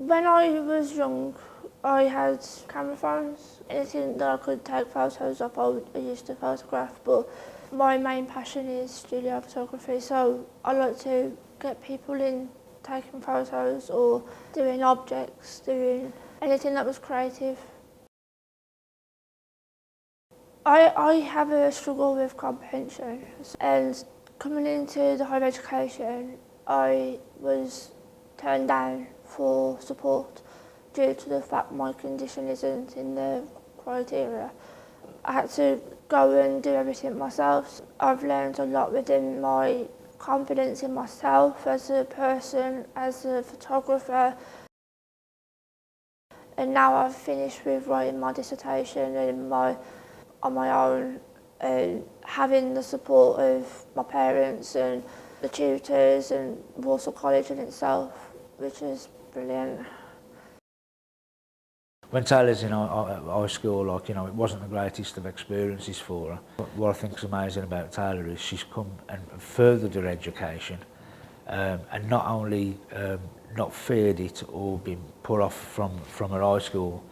When I was young, I had camera phones. Anything that I could take photos of, I used to photograph, but my main passion is studio photography, so I like to get people in taking photos or doing objects, doing anything that was creative. I have a struggle with comprehension, and coming into the higher education, I was turned down for support due to the fact my condition isn't in the criteria. I had to go and do everything myself. I've learned a lot within my confidence in myself as a person, as a photographer, and now I've finished with writing my dissertation and on my own, and having the support of my parents and the tutors and Walsall College in itself, which is brilliant. When Taylor's in high school, like, you know, it wasn't the greatest of experiences for her. What I think is amazing about Taylor is she's come and furthered her education, and not only not feared it or been put off from her high school,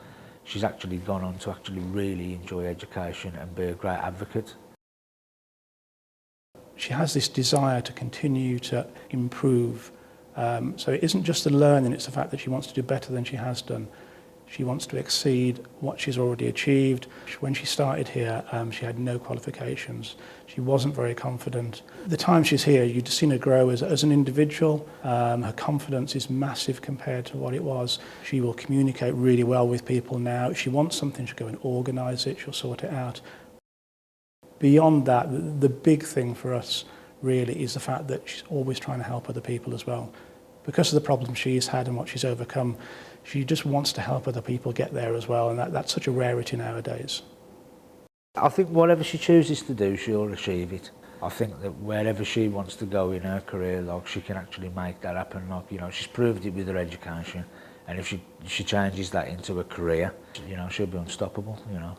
she's actually gone on to actually really enjoy education and be a great advocate. She has this desire to continue to improve. So it isn't just the learning, it's the fact that she wants to do better than she has done. She wants to exceed what she's already achieved. When she started here, she had no qualifications. She wasn't very confident. The time she's here, you've seen her grow as an individual. Her confidence is massive compared to what it was. She will communicate really well with people now. If she wants something, she'll go and organise it, she'll sort it out. Beyond that, the big thing for us really is the fact that she's always trying to help other people as well. Because of the problems she's had and what she's overcome, she just wants to help other people get there as well, and that's such a rarity nowadays. I think whatever she chooses to do, she'll achieve it. I think that wherever she wants to go in her career, like, she can actually make that happen. Like, you know, she's proved it with her education, and if she changes that into a career, you know, she'll be unstoppable, you know.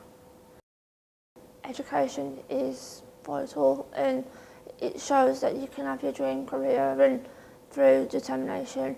Education is vital, and it shows that you can have your dream career, and through determination